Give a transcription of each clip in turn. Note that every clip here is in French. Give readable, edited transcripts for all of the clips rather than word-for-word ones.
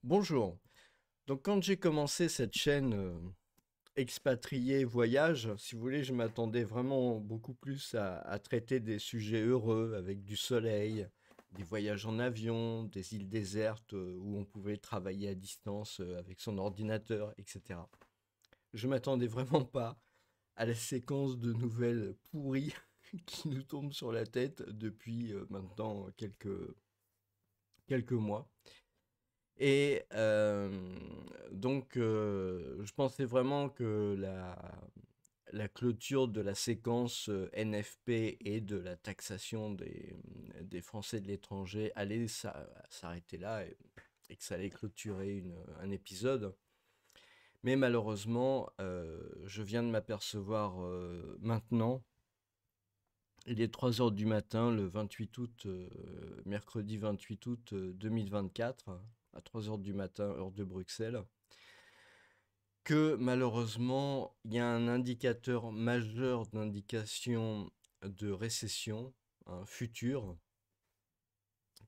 Bonjour. Donc quand j'ai commencé cette chaîne Expatrié Voyage, si vous voulez, je m'attendais vraiment beaucoup plus à traiter des sujets heureux avec du soleil, des voyages en avion, des îles désertes où on pouvait travailler à distance avec son ordinateur, etc. Je m'attendais vraiment pas à la séquence de nouvelles pourries qui nous tombent sur la tête depuis maintenant quelques mois. Et je pensais vraiment que la clôture de la séquence NFP et de la taxation des Français de l'étranger allait s'arrêter là et que ça allait clôturer un épisode. Mais malheureusement, je viens de m'apercevoir maintenant, il est 3 heures du matin, le 28 août, mercredi 28 août 2024, à 3 heures du matin, heure de Bruxelles, que malheureusement, il y a un indicateur majeur d'indication de récession future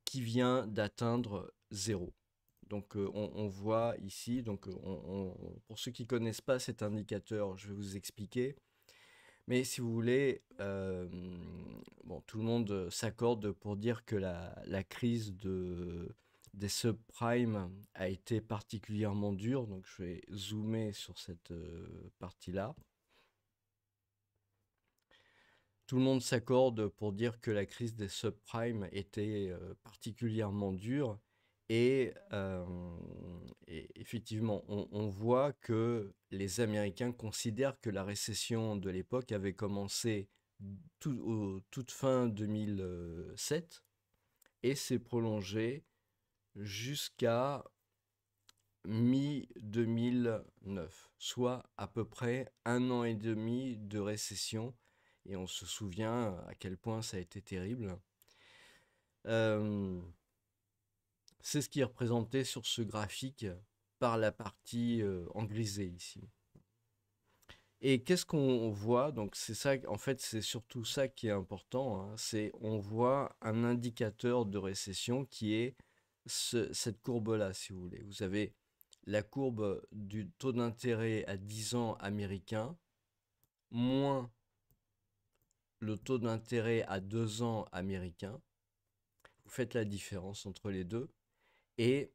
qui vient d'atteindre zéro. Donc on voit ici, pour ceux qui ne connaissent pas cet indicateur, je vais vous expliquer. Mais si vous voulez, bon, tout le monde s'accorde pour dire que la crise des subprimes a été particulièrement dure. Donc je vais zoomer sur cette partie-là. Tout le monde s'accorde pour dire que la crise des subprimes était particulièrement dure. Et effectivement, on voit que les Américains considèrent que la récession de l'époque avait commencé toute fin 2007 et s'est prolongée jusqu'à mi-2009, soit à peu près un an et demi de récession. Et on se souvient à quel point ça a été terrible. Euh, c'est ce qui est représenté sur ce graphique par la partie en grisé ici. Et qu'est-ce qu'on voit? Donc c'est ça, en fait, c'est surtout ça qui est important, hein. C'est on voit un indicateur de récession qui est cette courbe-là, si vous voulez. Vous avez la courbe du taux d'intérêt à 10 ans américain moins le taux d'intérêt à 2 ans américain. Vous faites la différence entre les deux. Et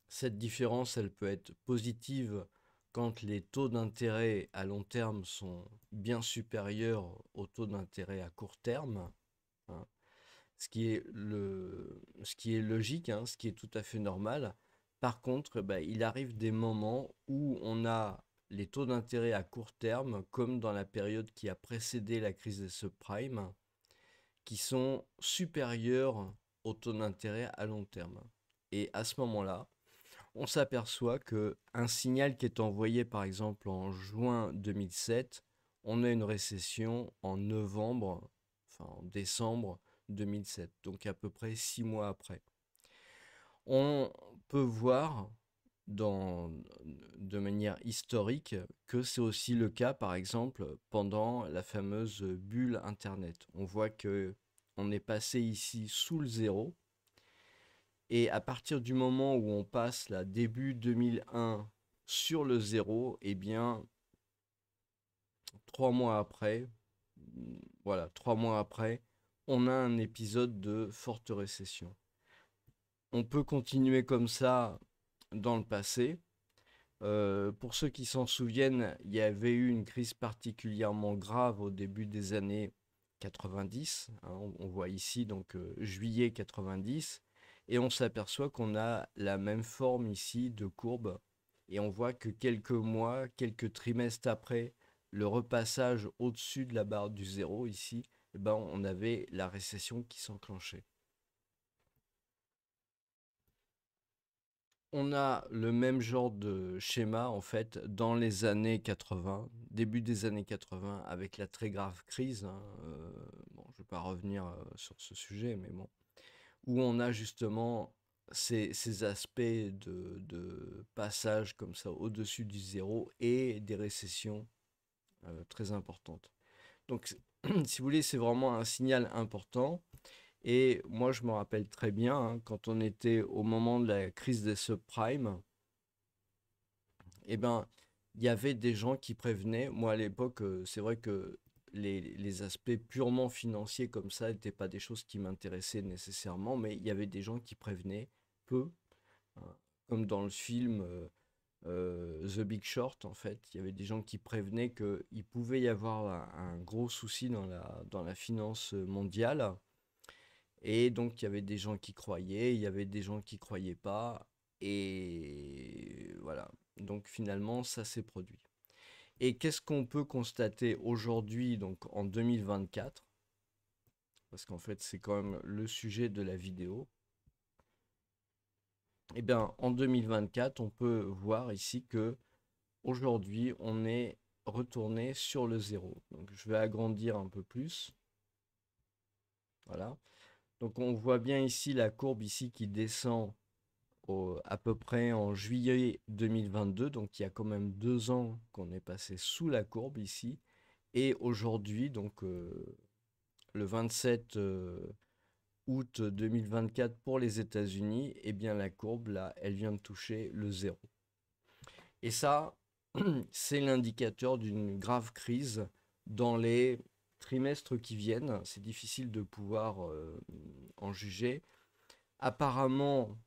cette différence, elle peut être positive quand les taux d'intérêt à long terme sont bien supérieurs aux taux d'intérêt à court terme, hein, ce qui est logique, hein, ce qui est tout à fait normal. Par contre, bah, il arrive des moments où on a les taux d'intérêt à court terme, comme dans la période qui a précédé la crise des subprimes, qui sont supérieurs aux taux d'intérêt à long terme. Et à ce moment-là, on s'aperçoit que un signal qui est envoyé par exemple en juin 2007, on a une récession en novembre, enfin en décembre 2007, donc à peu près 6 mois après. On peut voir de manière historique que c'est aussi le cas par exemple pendant la fameuse bulle Internet. On voit que on est passé ici sous le zéro. Et à partir du moment où on passe là, début 2001 sur le zéro, eh bien, 3 mois après, voilà, 3 mois après, on a un épisode de forte récession. On peut continuer comme ça dans le passé. Pour ceux qui s'en souviennent, il y avait eu une crise particulièrement grave au début des années 90, hein, on voit ici donc juillet 90, et on s'aperçoit qu'on a la même forme ici de courbe, et on voit que quelques mois, quelques trimestres après le repassage au-dessus de la barre du zéro ici, eh ben, on avait la récession qui s'enclenchait. On a le même genre de schéma en fait dans les années 80, début des années 80, avec la très grave crise, hein, bon, je ne vais pas revenir sur ce sujet, mais bon, où on a justement ces aspects de passage comme ça au-dessus du zéro et des récessions très importantes. Donc, si vous voulez, c'est vraiment un signal important. Et moi, je me rappelle très bien, hein, quand on était au moment de la crise des subprimes, eh ben, il y avait des gens qui prévenaient. Moi, à l'époque, c'est vrai que les aspects purement financiers comme ça n'étaient pas des choses qui m'intéressaient nécessairement, mais il y avait des gens qui prévenaient peu, hein, comme dans le film The Big Short, en fait. Il y avait des gens qui prévenaient qu'il pouvait y avoir un gros souci dans la finance mondiale. Et donc, il y avait des gens qui croyaient, il y avait des gens qui croyaient pas. Et voilà. Donc, finalement, ça s'est produit. Et qu'est-ce qu'on peut constater aujourd'hui, donc en 2024? Parce qu'en fait, c'est quand même le sujet de la vidéo. Eh bien, en 2024, on peut voir ici que aujourd'hui, on est retourné sur le zéro. Donc, je vais agrandir un peu plus. Voilà. Donc, on voit bien ici la courbe ici qui descend à peu près en juillet 2022. Donc, il y a quand même 2 ans qu'on est passé sous la courbe ici. Et aujourd'hui, donc le 27 août 2024 pour les États-Unis, eh bien la courbe là, elle vient de toucher le zéro. Et ça, c'est l'indicateur d'une grave crise dans les trimestres qui viennent. C'est difficile de pouvoir en juger. Apparemment,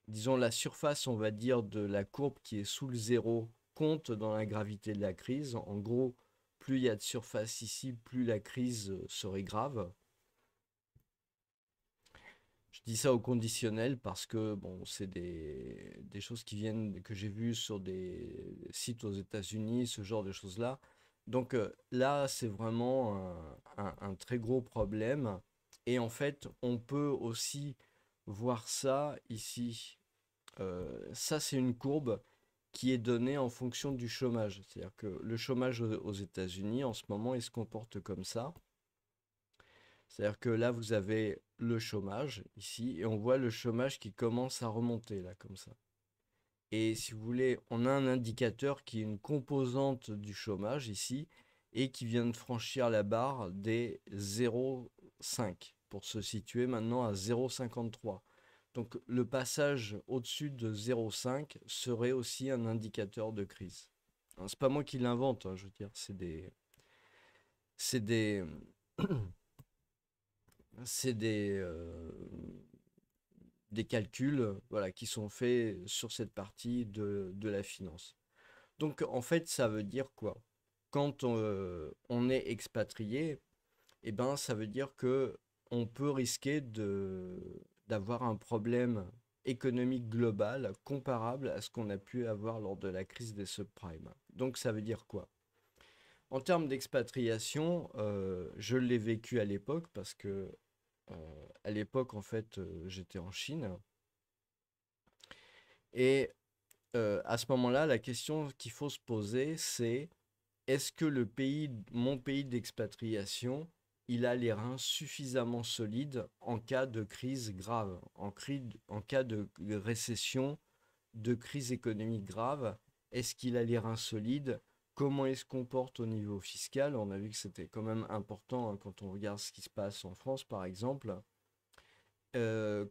disons la surface, on va dire, de la courbe qui est sous le zéro compte dans la gravité de la crise. En gros, plus il y a de surface ici, plus la crise serait grave. Je dis ça au conditionnel parce que bon, c'est des choses qui viennent que j'ai vues sur des sites aux États-Unis, ce genre de choses-là. Donc là, c'est vraiment un très gros problème. Et en fait, on peut aussi voir ça ici. Ça, c'est une courbe qui est donnée en fonction du chômage. C'est-à-dire que le chômage aux États-Unis, en ce moment, il se comporte comme ça. C'est-à-dire que là, vous avez le chômage ici, et on voit le chômage qui commence à remonter, là, comme ça. Et si vous voulez, on a un indicateur qui est une composante du chômage ici, et qui vient de franchir la barre des 0,5 pour se situer maintenant à 0,53. Donc le passage au-dessus de 0,5 serait aussi un indicateur de crise. Hein, c'est pas moi qui l'invente, hein, je veux dire, c'est des, c'est des calculs voilà, qui sont faits sur cette partie de la finance. Donc en fait, ça veut dire quoi? Quand on est expatrié, eh ben, ça veut dire que on peut risquer d'avoir un problème économique global comparable à ce qu'on a pu avoir lors de la crise des subprimes. Donc ça veut dire quoi? En termes d'expatriation, je l'ai vécu à l'époque parce que à l'époque, en fait, j'étais en Chine. Et à ce moment-là, la question qu'il faut se poser, c'est est-ce que mon pays d'expatriation, il a les reins suffisamment solides en cas de crise grave, en cas de récession, de crise économique grave? Est-ce qu'il a les reins solides? Comment il se comporte au niveau fiscal? On a vu que c'était quand même important, hein, quand on regarde ce qui se passe en France, par exemple.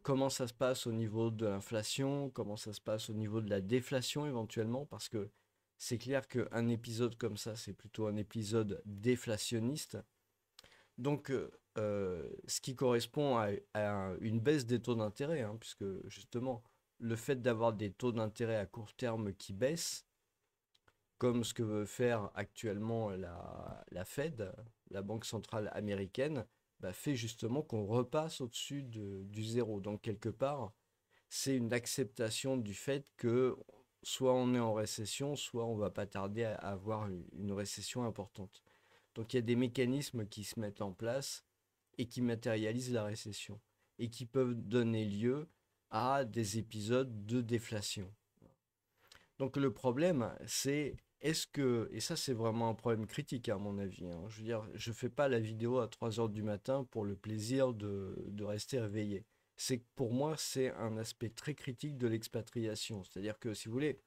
Comment ça se passe au niveau de l'inflation, comment ça se passe au niveau de la déflation éventuellement, parce que c'est clair qu'un épisode comme ça, c'est plutôt un épisode déflationniste. Donc, ce qui correspond à une baisse des taux d'intérêt, hein, puisque justement, le fait d'avoir des taux d'intérêt à court terme qui baissent, comme ce que veut faire actuellement la Fed, la Banque centrale américaine, bah, fait justement qu'on repasse au-dessus du zéro. Donc quelque part, c'est une acceptation du fait que soit on est en récession, soit on va pas tarder à avoir une récession importante. Donc il y a des mécanismes qui se mettent en place et qui matérialisent la récession et qui peuvent donner lieu à des épisodes de déflation. Donc le problème, c'est est-ce que, et ça c'est vraiment un problème critique à mon avis, hein, je veux dire, je fais pas la vidéo à 3 heures du matin pour le plaisir de rester réveillé. C'est que pour moi, c'est un aspect très critique de l'expatriation. C'est-à-dire que si vous voulez,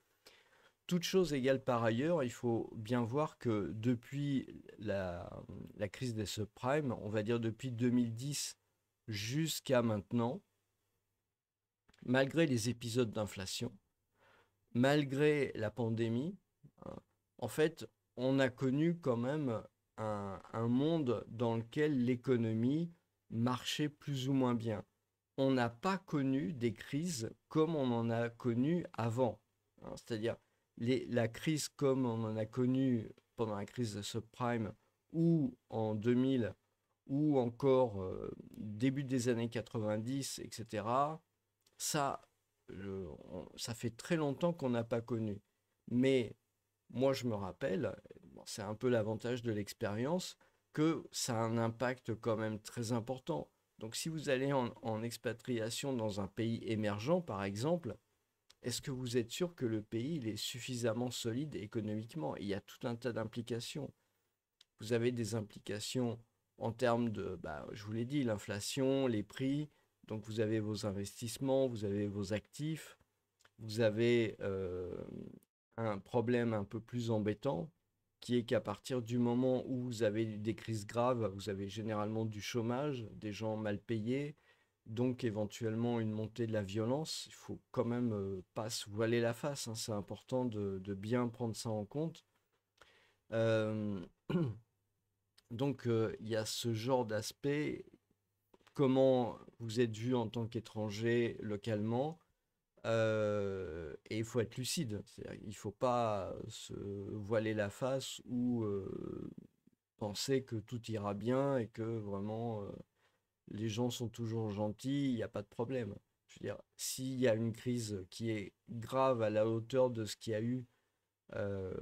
Toute chose égale par ailleurs, il faut bien voir que depuis la crise des subprimes, on va dire depuis 2010 jusqu'à maintenant, malgré les épisodes d'inflation, malgré la pandémie, hein, en fait, on a connu quand même un monde dans lequel l'économie marchait plus ou moins bien. On n'a pas connu des crises comme on en a connu avant, hein. C'est-à-dire la crise comme on en a connu pendant la crise de subprime ou en 2000 ou encore début des années 90, etc. Ça, ça fait très longtemps qu'on n'a pas connu. Mais moi, je me rappelle, bon, c'est un peu l'avantage de l'expérience, que ça a un impact quand même très important. Donc si vous allez en expatriation dans un pays émergent, par exemple, est-ce que vous êtes sûr que le pays il est suffisamment solide économiquement? Il y a tout un tas d'implications. Vous avez des implications en termes de, bah, je vous l'ai dit, l'inflation, les prix. Donc vous avez vos investissements, vous avez vos actifs, vous avez un problème un peu plus embêtant qui est qu'à partir du moment où vous avez des crises graves, vous avez généralement du chômage, des gens mal payés, donc éventuellement une montée de la violence. Il faut quand même pas se voiler la face, hein. C'est important de bien prendre ça en compte. Euh, donc il y a ce genre d'aspect. Comment vous êtes vu en tant qu'étranger localement? Et il faut être lucide. Il ne faut pas se voiler la face ou penser que tout ira bien et que vraiment les gens sont toujours gentils, il n'y a pas de problème. Je veux dire, s'il y a une crise qui est grave à la hauteur de ce qu'il y a eu euh,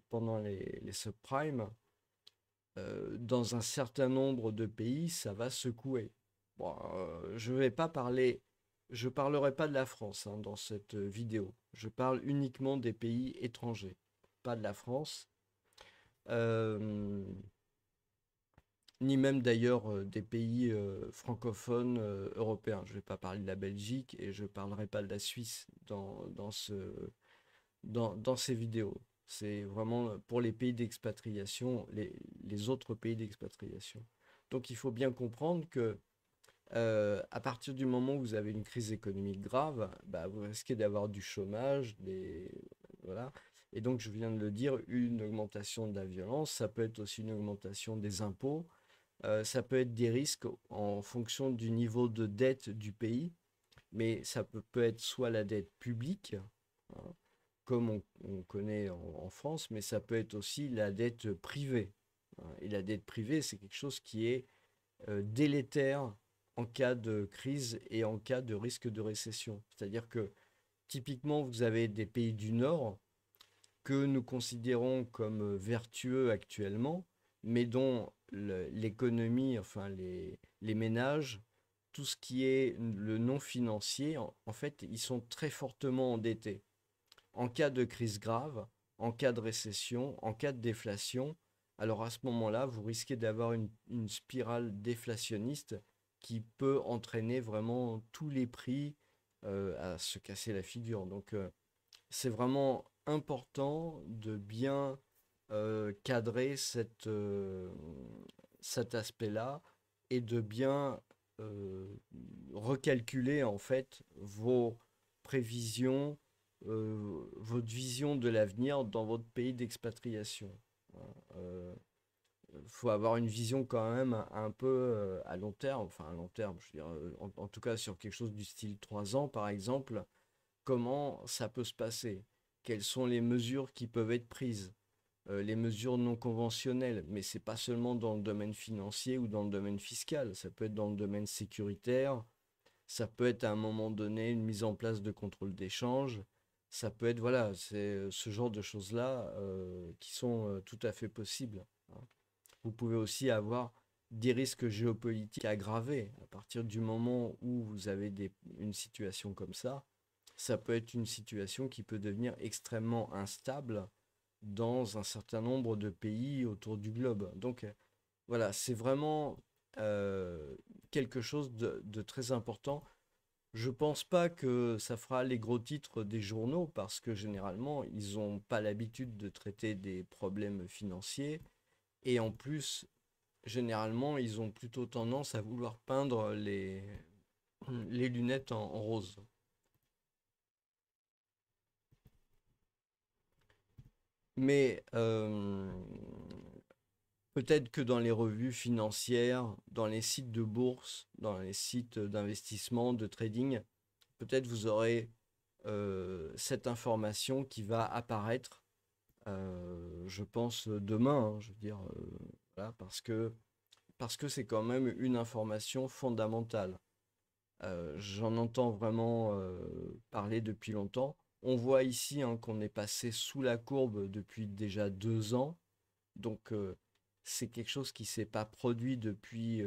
pendant les subprimes, dans un certain nombre de pays, ça va secouer. Bon, je vais pas parler, je parlerai pas de la France hein, dans cette vidéo. Je parle uniquement des pays étrangers, pas de la France, euh, ni même d'ailleurs des pays francophones européens. Je vais pas parler de la Belgique et je parlerai pas de la Suisse dans ces vidéos. C'est vraiment pour les pays d'expatriation, les autres pays d'expatriation. Donc il faut bien comprendre que à partir du moment où vous avez une crise économique grave, bah, vous risquez d'avoir du chômage, voilà. Et donc je viens de le dire, une augmentation de la violence, ça peut être aussi une augmentation des impôts, ça peut être des risques en fonction du niveau de dette du pays, mais ça peut être soit la dette publique, hein, comme on connaît en France, mais ça peut être aussi la dette privée, hein. Et la dette privée, c'est quelque chose qui est délétère en cas de crise et en cas de risque de récession. C'est-à-dire que typiquement, vous avez des pays du Nord que nous considérons comme vertueux actuellement, mais dont l'économie, enfin les ménages, tout ce qui est le non financier, en fait, ils sont très fortement endettés. En cas de crise grave, en cas de récession, en cas de déflation, alors à ce moment-là, vous risquez d'avoir une spirale déflationniste qui peut entraîner vraiment tous les prix à se casser la figure. Donc c'est vraiment important de bien cadrer cet aspect-là et de bien euh, recalculer en fait vos prévisions, votre vision de l'avenir dans votre pays d'expatriation. Faut avoir une vision quand même un peu à long terme, enfin à long terme, je veux dire, en tout cas sur quelque chose du style 3 ans par exemple, comment ça peut se passer? Quelles sont les mesures qui peuvent être prises? Les mesures non conventionnelles, mais c'est pas seulement dans le domaine financier ou dans le domaine fiscal, ça peut être dans le domaine sécuritaire, ça peut être à un moment donné une mise en place de contrôle d'échange, ça peut être, voilà, c'est ce genre de choses-là qui sont tout à fait possibles, hein. Vous pouvez aussi avoir des risques géopolitiques aggravés à partir du moment où vous avez une situation comme ça peut être une situation qui peut devenir extrêmement instable dans un certain nombre de pays autour du globe. Donc voilà, c'est vraiment euh, quelque chose de très important. Je pense pas que ça fera les gros titres des journaux parce que généralement, ils n'ont pas l'habitude de traiter des problèmes financiers et en plus, généralement, ils ont plutôt tendance à vouloir peindre les lunettes en rose. Mais peut-être que dans les revues financières, dans les sites de bourse, dans les sites d'investissement, de trading, peut-être vous aurez cette information qui va apparaître, je pense, demain, hein, je veux dire, voilà, parce que c'est quand même une information fondamentale. J'en entends vraiment parler depuis longtemps. On voit ici hein, qu'on est passé sous la courbe depuis déjà 2 ans. Donc, c'est quelque chose qui s'est pas produit depuis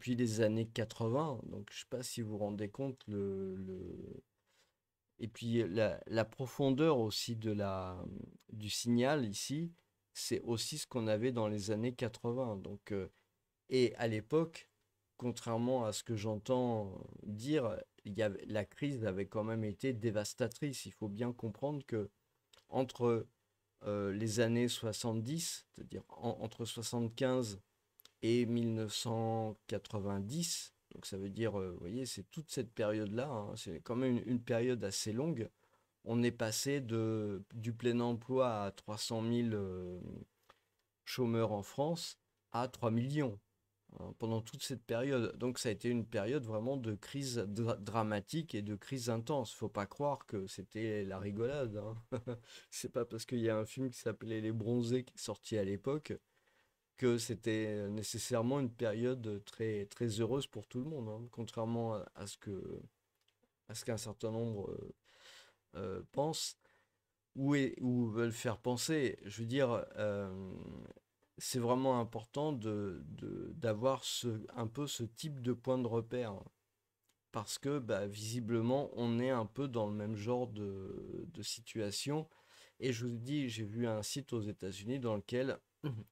les années 80. Donc, je sais pas si vous vous rendez compte et puis la profondeur aussi du signal ici, c'est aussi ce qu'on avait dans les années 80. Donc, et à l'époque, contrairement à ce que j'entends dire, la crise avait quand même été dévastatrice. Il faut bien comprendre que entre les années 70, c'est-à-dire entre 75 et 1990, donc ça veut dire, vous voyez, c'est toute cette période-là, hein, c'est quand même une période assez longue. On est passé du plein emploi à 300 000 chômeurs en France à 3 millions hein, pendant toute cette période. Donc ça a été une période vraiment de crise dramatique et de crise intense. Faut pas croire que c'était la rigolade, hein. C'est pas parce qu'il y a un film qui s'appelait Les Bronzés qui est sorti à l'époque que c'était nécessairement une période très, très heureuse pour tout le monde, hein, contrairement à ce qu'un certain nombre pensent ou veulent faire penser. Je veux dire, c'est vraiment important d'avoir un peu ce type de point de repère parce que bah, visiblement on est un peu dans le même genre de situation. Et je vous dis, j'ai vu un site aux États-Unis dans lequel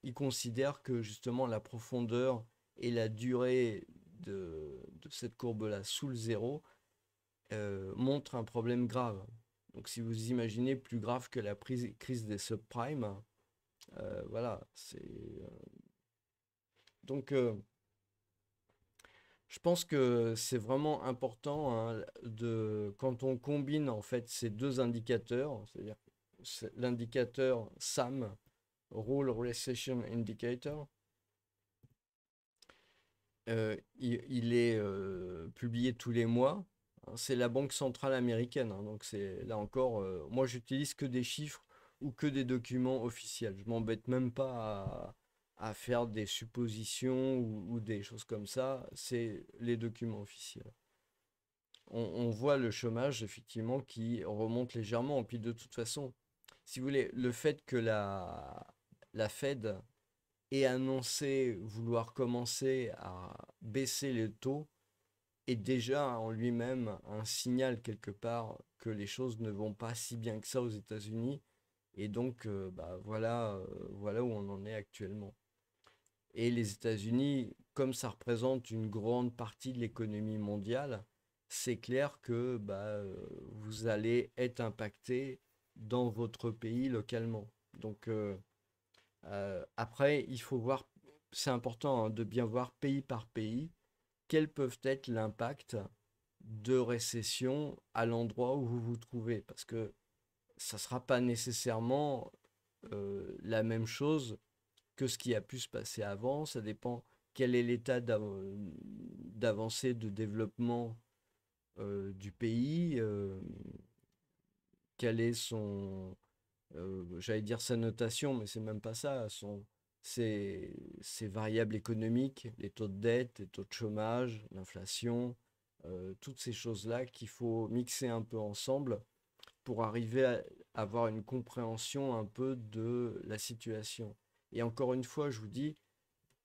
ils considèrent que justement la profondeur et la durée de cette courbe-là sous le zéro montrent un problème grave. Donc si vous imaginez plus grave que la crise des subprimes, voilà, c'est donc je pense que c'est vraiment important hein, quand on combine en fait ces deux indicateurs, c'est-à-dire l'indicateur SAM, Rule Recession Indicator, il est publié tous les mois. Hein, c'est la Banque centrale américaine, hein, donc c'est là encore, moi j'utilise que des chiffres ou que des documents officiels. Je m'embête même pas à faire des suppositions ou des choses comme ça. C'est les documents officiels. On voit le chômage effectivement qui remonte légèrement. Et puis de toute façon, si vous voulez, le fait que la Fed ait annoncé vouloir commencer à baisser les taux est déjà en lui-même un signal quelque part que les choses ne vont pas si bien que ça aux États-Unis. Et donc, bah, voilà où on en est actuellement. Et les États-Unis, comme ça représente une grande partie de l'économie mondiale, c'est clair que bah, vous allez être impacté dans votre pays localement. Donc après, il faut voir, c'est important hein, de bien voir pays par pays quels peuvent être l'impact de récession à l'endroit où vous vous trouvez. Parce que ça ne sera pas nécessairement la même chose que ce qui a pu se passer avant. Ça dépend quel est l'état d'avancée, de développement du pays, quelle est j'allais dire sa notation, mais c'est même pas ça, ses variables économiques, les taux de dette, les taux de chômage, l'inflation, toutes ces choses-là qu'il faut mixer un peu ensemble pour arriver à avoir une compréhension un peu de la situation. Et encore une fois, je vous dis,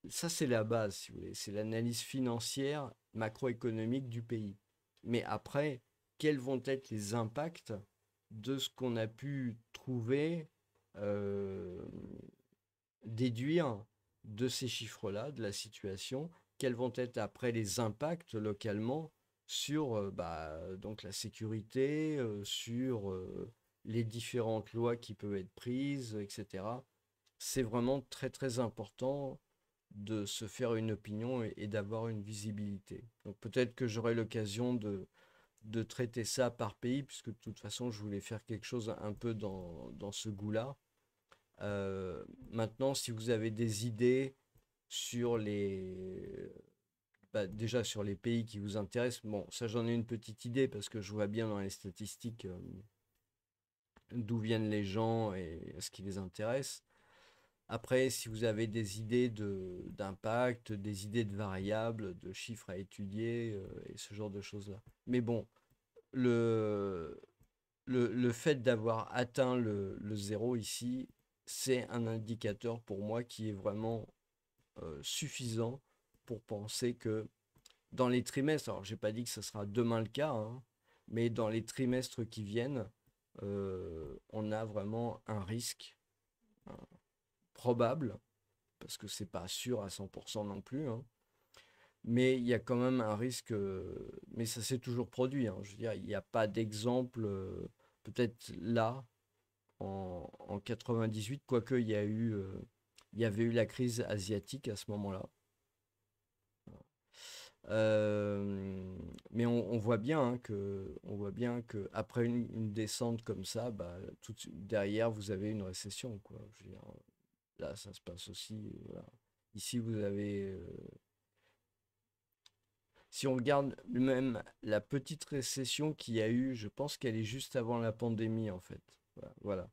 ça c'est la base, si vous voulez, c'est l'analyse financière macroéconomique du pays. Mais après, quels vont être les impacts de ce qu'on a pu trouver, euh, déduire de ces chiffres-là, de la situation, quels vont être après les impacts localement sur donc la sécurité, sur les différentes lois qui peuvent être prises, etc. C'est vraiment très très important de se faire une opinion et d'avoir une visibilité. Donc peut-être que j'aurai l'occasion de traiter ça par pays, puisque de toute façon je voulais faire quelque chose un peu dans ce goût-là. Maintenant, si vous avez des idées sur déjà sur les pays qui vous intéressent, bon, ça j'en ai une petite idée parce que je vois bien dans les statistiques d'où viennent les gens et ce qui les intéresse. Après, si vous avez des idées d'impact, des idées de variables, de chiffres à étudier et ce genre de choses-là. Mais bon, le, le fait d'avoir atteint le zéro ici, c'est un indicateur pour moi qui est vraiment suffisant pour penser que dans les trimestres, alors j'ai pas dit que ce sera demain le cas, hein, mais dans les trimestres qui viennent, on a vraiment un risque hein, probable, parce que c'est pas sûr à 100% non plus, hein, mais il y a quand même un risque, mais ça s'est toujours produit, hein, je veux dire, il n'y a pas d'exemple, peut-être là, en 98, quoique il y avait eu la crise asiatique à ce moment-là. Mais on voit bien hein, que après une descente comme ça, bah, tout de suite derrière vous avez une récession, quoi. Je veux dire, là, ça se passe aussi. Voilà. Ici, vous avez, si on regarde même la petite récession qu'il y a eu, je pense qu'elle est juste avant la pandémie, en fait. Voilà.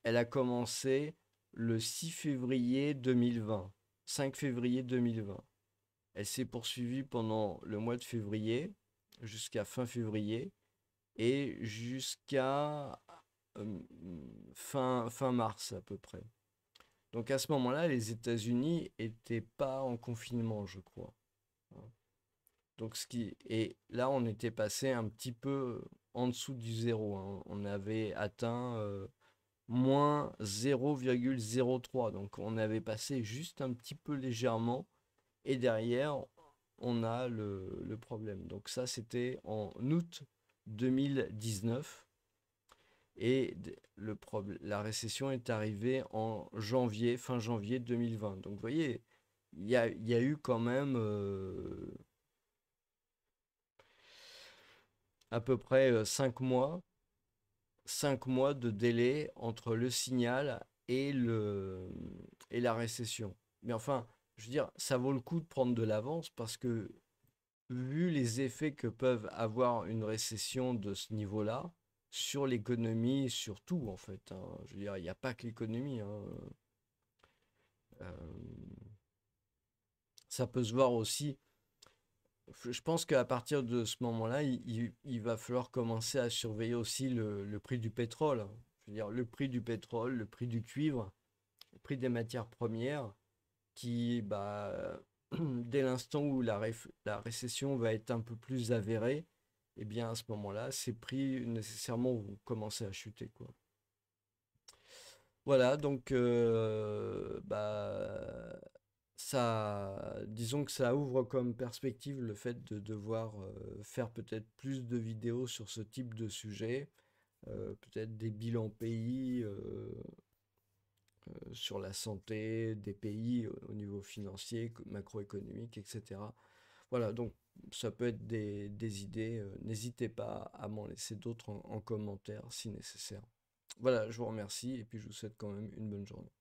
Elle a commencé le 6 février 2020, 5 février 2020. Elle s'est poursuivie pendant le mois de février, jusqu'à fin février, et jusqu'à euh, fin mars à peu près. Donc à ce moment-là, les États-Unis n'étaient pas en confinement, je crois. Donc et là, on était passé un petit peu en dessous du zéro, hein. On avait atteint moins 0,03. Donc on avait passé juste un petit peu légèrement. Et derrière, on a le problème. Donc ça, c'était en août 2019. Et la récession est arrivée en janvier, fin janvier 2020. Donc vous voyez, il y a eu quand même à peu près 5 mois de délai entre le signal et la récession. Mais enfin, je veux dire, ça vaut le coup de prendre de l'avance parce que vu les effets que peuvent avoir une récession de ce niveau-là, sur l'économie, sur tout en fait, hein. Je veux dire, il n'y a pas que l'économie, hein. Euh, Ça peut se voir aussi. Je pense qu'à partir de ce moment-là, il va falloir commencer à surveiller aussi le prix du pétrole, hein. Je veux dire, le prix du pétrole, le prix du cuivre, le prix des matières premières, qui, dès l'instant où la récession va être un peu plus avérée, eh bien à ce moment-là, ces prix nécessairement vont commencer à chuter, quoi. Voilà, donc disons que ça ouvre comme perspective le fait de devoir faire peut-être plus de vidéos sur ce type de sujet, peut-être des bilans pays sur la santé des pays au niveau financier, macroéconomique, etc. Voilà, donc ça peut être des idées. N'hésitez pas à m'en laisser d'autres en commentaire si nécessaire. Voilà, je vous remercie et puis je vous souhaite quand même une bonne journée.